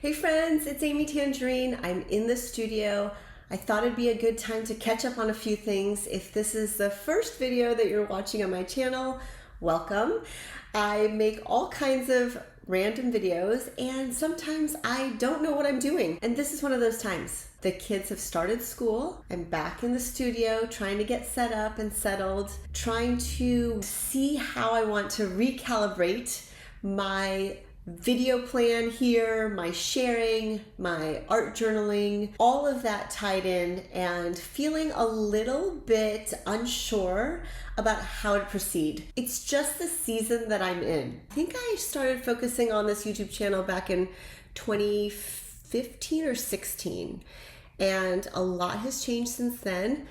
Hey friends, it's Amy Tangerine. I'm in the studio. I thought it'd be a good time to catch up on a few things. If this is the first video that you're watching on my channel, welcome. I make all kinds of random videos and sometimes I don't know what I'm doing. And this is one of those times. The kids have started school. I'm back in the studio trying to get set up and settled, trying to see how I want to recalibrate my video plan here, my sharing, my art journaling, all of that tied in, and feeling a little bit unsure about how to proceed. It's just the season that I'm in. I think I started focusing on this YouTube channel back in 2015 or 16, and a lot has changed since then.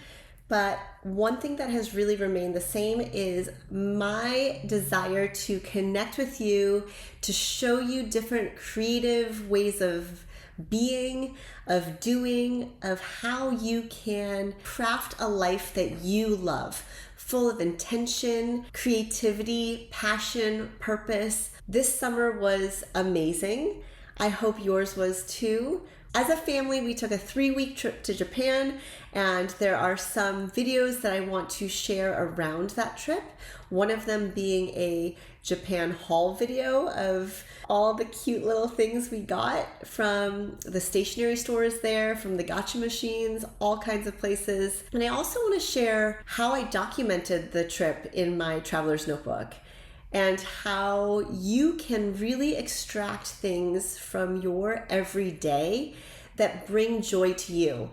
But one thing that has really remained the same is my desire to connect with you, to show you different creative ways of being, of doing, of how you can craft a life that you love, full of intention, creativity, passion, purpose. This summer was amazing. I hope yours was too. As a family, we took a 3-week trip to Japan, and there are some videos that I want to share around that trip. One of them being a Japan haul video of all the cute little things we got from the stationery stores there, from the gacha machines, all kinds of places. And I also want to share how I documented the trip in my traveler's notebook, and how you can really extract things from your everyday that bring joy to you,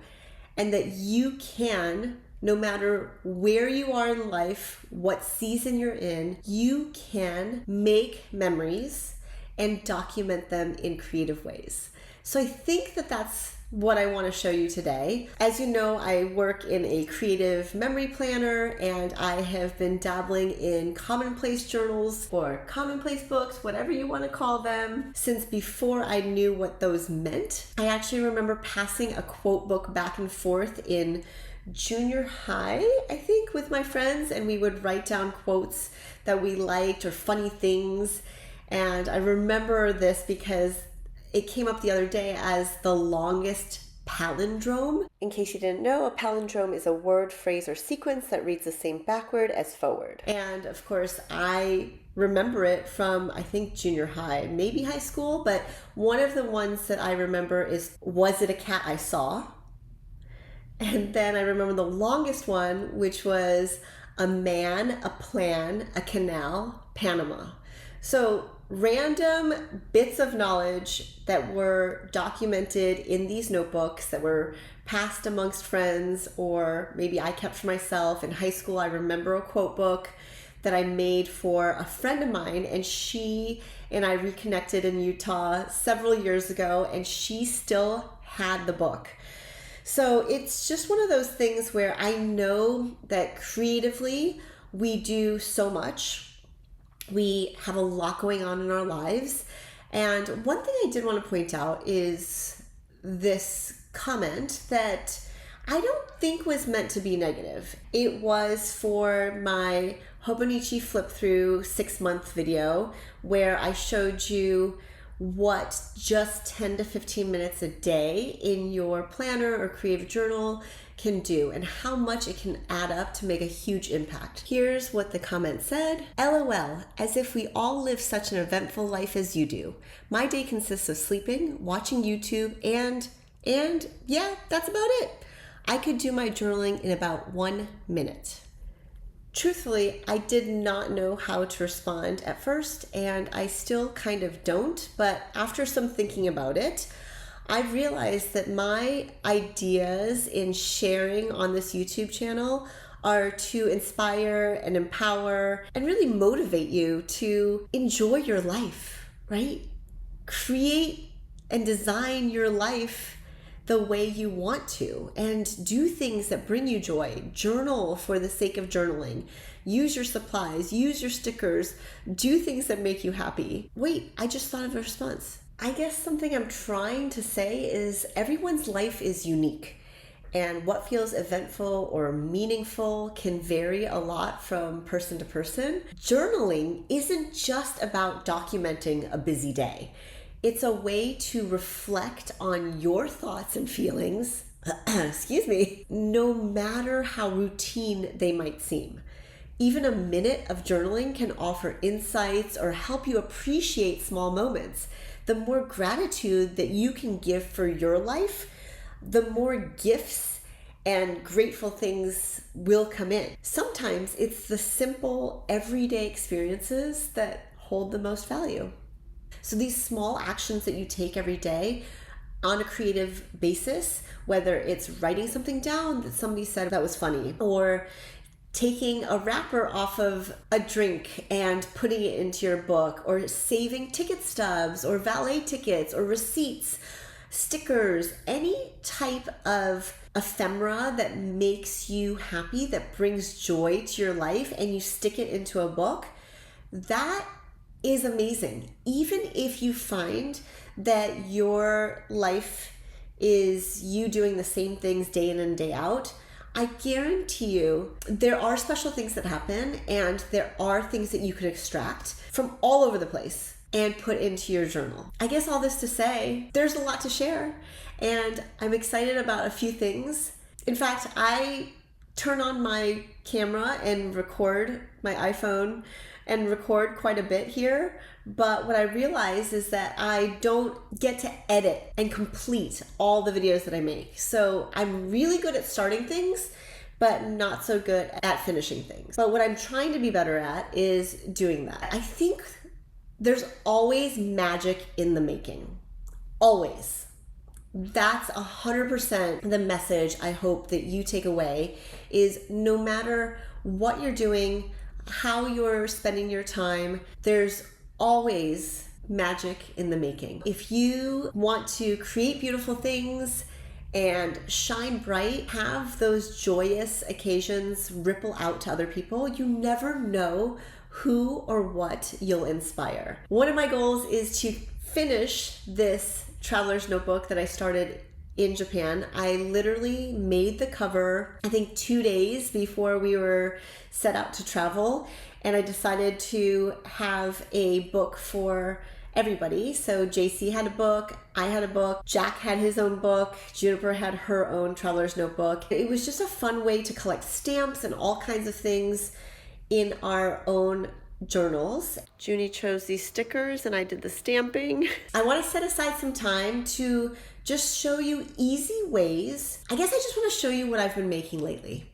and that you can, no matter where you are in life, what season you're in, you can make memories and document them in creative ways. So I think that that's what I want to show you today. As you know, I work in a creative memory planner, and I have been dabbling in Commonplace journals or Commonplace books, whatever you want to call them, since before I knew what those meant. I actually remember passing a quote book back and forth in junior high, I think, with my friends, and we would write down quotes that we liked or funny things. And I remember this because it came up the other day as the longest palindrome. In case you didn't know, a palindrome is a word, phrase, or sequence that reads the same backward as forward. And of course, I remember it from, I think, junior high, maybe high school, but one of the ones that I remember is, was it a cat I saw? And then I remember the longest one, which was a man, a plan, a canal, Panama. So random bits of knowledge that were documented in these notebooks that were passed amongst friends, or maybe I kept for myself. In high school, I remember a quote book that I made for a friend of mine, and she and I reconnected in Utah several years ago, and she still had the book. So it's just one of those things where I know that creatively we do so much. We have a lot going on in our lives. And one thing I did want to point out is this comment that I don't think was meant to be negative. It was for my Hobonichi flip through 6-month video, where I showed you what just 10 to 15 minutes a day in your planner or creative journal can do, and how much it can add up to make a huge impact. Here's what the comment said. LOL, as if we all live such an eventful life as you do. My day consists of sleeping, watching YouTube, and yeah, that's about it. I could do my journaling in about 1 minute. Truthfully, I did not know how to respond at first, and I still kind of don't, but after some thinking about it, I realized that my ideas in sharing on this YouTube channel are to inspire and empower and really motivate you to enjoy your life, right? Create and design your life the way you want to, and do things that bring you joy. Journal for the sake of journaling. Use your supplies, use your stickers, do things that make you happy. Wait, I just thought of a response. I guess something I'm trying to say is everyone's life is unique, and what feels eventful or meaningful can vary a lot from person to person. Journaling isn't just about documenting a busy day. It's a way to reflect on your thoughts and feelings, excuse me, no matter how routine they might seem. Even a minute of journaling can offer insights or help you appreciate small moments. The more gratitude that you can give for your life, the more gifts and grateful things will come in. Sometimes it's the simple, everyday experiences that hold the most value. So these small actions that you take every day on a creative basis, whether it's writing something down that somebody said that was funny, or taking a wrapper off of a drink and putting it into your book, or saving ticket stubs or valet tickets or receipts, stickers, any type of ephemera that makes you happy, that brings joy to your life, and you stick it into a book, that is amazing. Even if you find that your life is you doing the same things day in and day out, I guarantee you there are special things that happen, and there are things that you could extract from all over the place and put into your journal. I guess all this to say, there's a lot to share, and I'm excited about a few things. In fact, I turn on my camera and record my iPhone and record quite a bit here, but what I realize is that I don't get to edit and complete all the videos that I make. So I'm really good at starting things, but not so good at finishing things. But what I'm trying to be better at is doing that. I think there's always magic in the making. Always. That's 100% the message I hope that you take away, is no matter what you're doing, how you're spending your time, there's always magic in the making. If you want to create beautiful things and shine bright, have those joyous occasions ripple out to other people, you never know who or what you'll inspire. One of my goals is to finish this traveler's notebook that I started in Japan. I literally made the cover, I think 2 days before we were set out to travel, and I decided to have a book for everybody. So JC had a book, I had a book, Jack had his own book, Juniper had her own traveler's notebook. It was just a fun way to collect stamps and all kinds of things in our own journals. Junie chose these stickers and I did the stamping. I want to set aside some time to just show you easy ways. I guess I just want to show you what I've been making lately.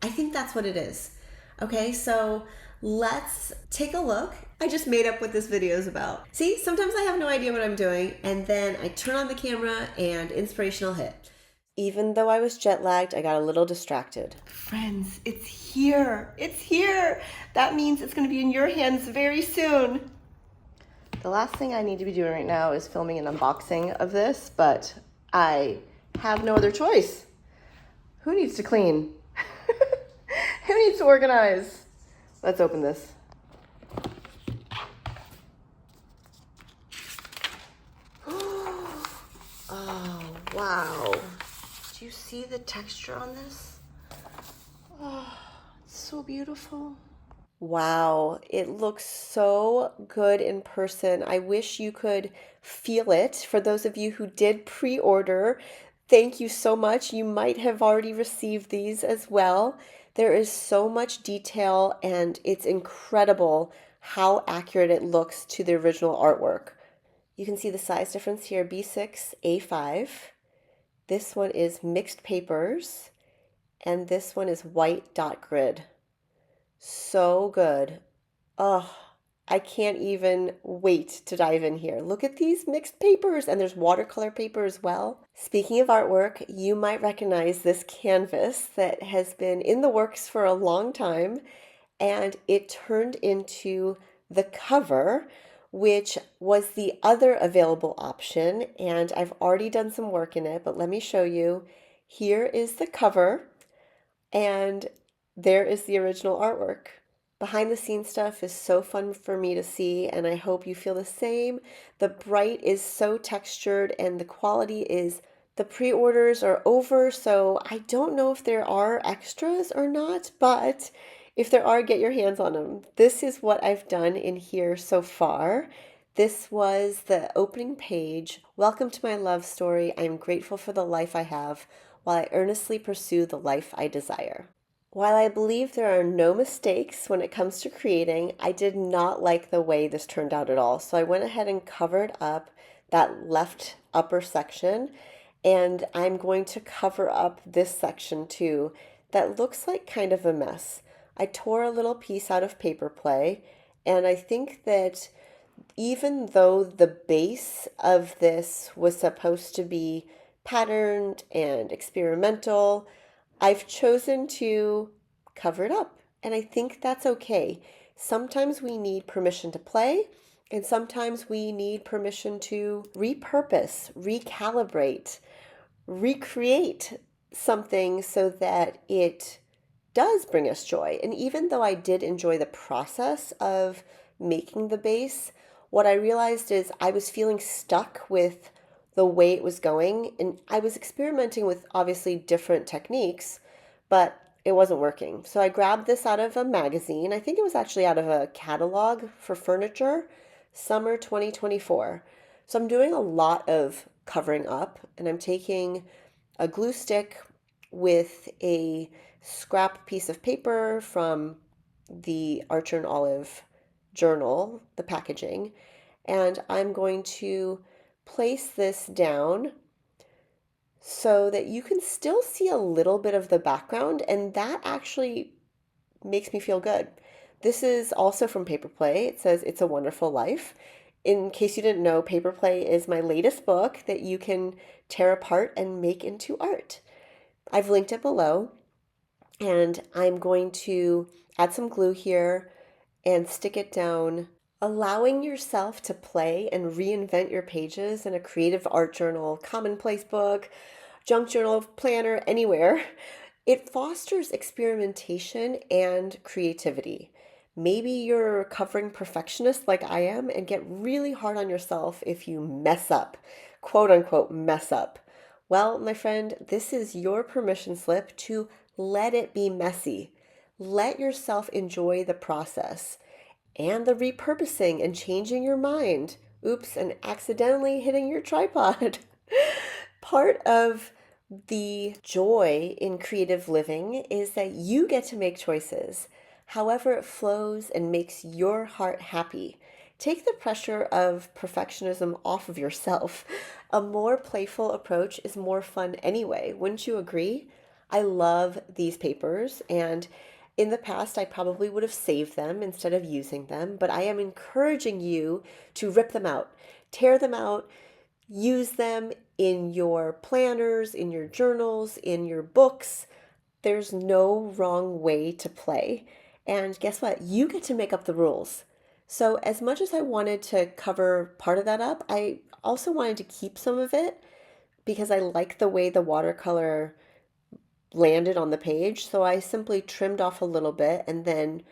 I think that's what it is. Okay, so let's take a look. I just made up what this video is about. See, sometimes I have no idea what I'm doing, and then I turn on the camera and inspiration will hit. Even though I was jet lagged, I got a little distracted. Friends, it's here. It's here. That means it's going to be in your hands very soon. The last thing I need to be doing right now is filming an unboxing of this, but I have no other choice. Who needs to clean? Who needs to organize? Let's open this. Oh, wow. Do you see the texture on this? Oh, it's so beautiful. Wow, it looks so good in person. I wish you could feel it. For those of you who did pre-order, thank you so much. You might have already received these as well. There is so much detail, and it's incredible how accurate it looks to the original artwork. You can see the size difference here, B6, A5. This one is mixed papers, and this one is white dot grid. So good. Oh, I can't even wait to dive in here. Look at these mixed papers, and there's watercolor paper as well. Speaking of artwork, you might recognize this canvas that has been in the works for a long time, and it turned into the cover, which was the other available option, and I've already done some work in it, but let me show you. Here is the cover, and there is the original artwork. Behind the scenes stuff is so fun for me to see, and I hope you feel the same. The bright is so textured, and the quality is, the pre-orders are over, so I don't know if there are extras or not, but if there are, get your hands on them. This is what I've done in here so far. This was the opening page. Welcome to my love story. I am grateful for the life I have while I earnestly pursue the life I desire. While I believe there are no mistakes when it comes to creating, I did not like the way this turned out at all. So I went ahead and covered up that left upper section, and I'm going to cover up this section too that looks like kind of a mess. I tore a little piece out of paper play, and I think that even though the base of this was supposed to be patterned and experimental, I've chosen to cover it up. And I think that's okay. Sometimes we need permission to play, and sometimes we need permission to repurpose, recalibrate, recreate something so that it does bring us joy. And even though I did enjoy the process of making the base, what I realized is I was feeling stuck with the way it was going. And I was experimenting with obviously different techniques, but it wasn't working. So I grabbed this out of a magazine. I think it was actually out of a catalog for furniture, summer 2024. So I'm doing a lot of covering up, and I'm taking a glue stick with a scrap piece of paper from the Archer and Olive journal, the packaging, and I'm going to place this down so that you can still see a little bit of the background, and that actually makes me feel good. This is also from Paper Play. It says It's a Wonderful Life. In case you didn't know, Paper Play is my latest book that you can tear apart and make into art. I've linked it below, and I'm going to add some glue here and stick it down, allowing yourself to play and reinvent your pages in a creative art journal, Commonplace book, junk journal, planner, anywhere. It fosters experimentation and creativity. Maybe you're a covering perfectionist like I am and get really hard on yourself if you mess up, quote unquote, mess up. Well, my friend, this is your permission slip to let it be messy. Let yourself enjoy the process and the repurposing and changing your mind. Oops, and accidentally hitting your tripod. Part of the joy in creative living is that you get to make choices, however it flows and makes your heart happy. Take the pressure of perfectionism off of yourself. A more playful approach is more fun anyway. Wouldn't you agree? I love these papers, and in the past I probably would have saved them instead of using them, but I am encouraging you to rip them out, tear them out, use them in your planners, in your journals, in your books. There's no wrong way to play. And guess what? You get to make up the rules. So, as much as I wanted to cover part of that up, I also wanted to keep some of it because I like the way the watercolor landed on the page. So, I simply trimmed off a little bit and then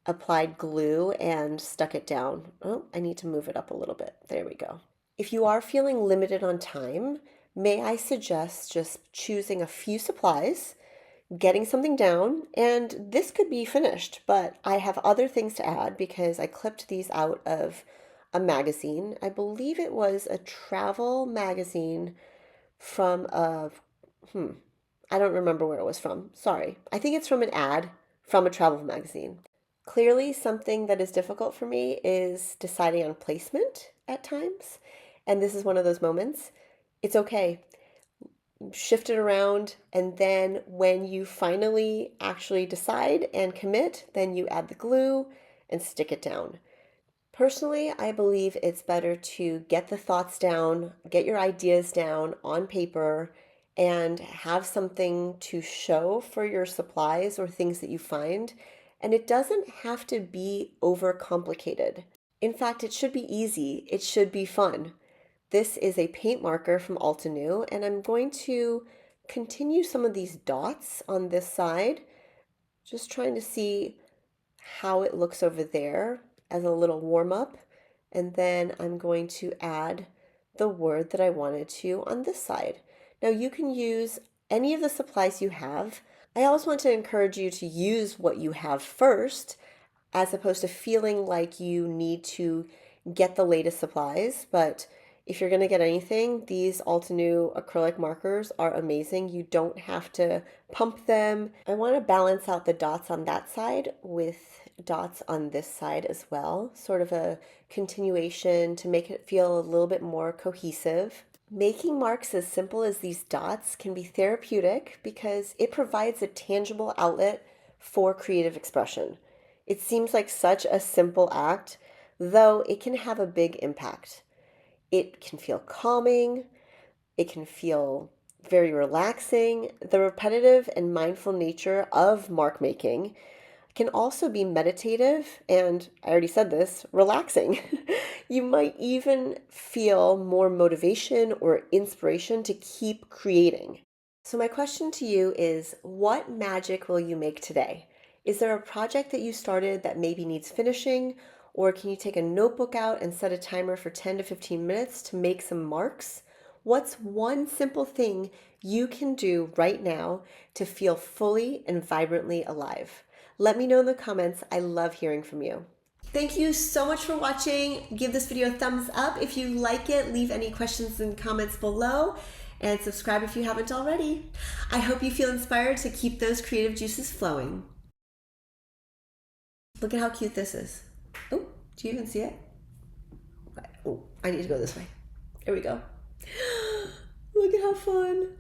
applied glue and stuck it down. Oh, I need to move it up a little bit. There we go. If you are feeling limited on time, may I suggest just choosing a few supplies, getting something down, and this could be finished, but I have other things to add because I clipped these out of a magazine. I believe it was a travel magazine from I don't remember where it was from. Sorry. I think it's from an ad from a travel magazine. Clearly, something that is difficult for me is deciding on placement at times. And this is one of those moments. It's okay. Shift it around. And then when you finally actually decide and commit, then you add the glue and stick it down. Personally, I believe it's better to get the thoughts down, get your ideas down on paper, and have something to show for your supplies or things that you find. And it doesn't have to be overcomplicated. In fact, it should be easy. It should be fun. This is a paint marker from Altenew, and I'm going to continue some of these dots on this side, just trying to see how it looks over there as a little warm up. And then I'm going to add the word that I wanted to on this side. Now you can use any of the supplies you have. I always want to encourage you to use what you have first, as opposed to feeling like you need to get the latest supplies, but if you're going to get anything, these Altenew acrylic markers are amazing. You don't have to pump them. I want to balance out the dots on that side with dots on this side as well, sort of a continuation to make it feel a little bit more cohesive. Making marks as simple as these dots can be therapeutic because it provides a tangible outlet for creative expression. It seems like such a simple act, though it can have a big impact. It can feel calming, it can feel very relaxing. The repetitive and mindful nature of mark making can also be meditative and, I already said this, relaxing. You might even feel more motivation or inspiration to keep creating. So, my question to you is, what magic will you make today? Is there a project that you started that maybe needs finishing? Or can you take a notebook out and set a timer for 10 to 15 minutes to make some marks? What's one simple thing you can do right now to feel fully and vibrantly alive? Let me know in the comments. I love hearing from you. Thank you so much for watching. Give this video a thumbs up if you like it. Leave any questions and comments below. And subscribe if you haven't already. I hope you feel inspired to keep those creative juices flowing. Look at how cute this is. Oh, do you even see it? Oh, I need to go this way. Here we go. Look at how fun.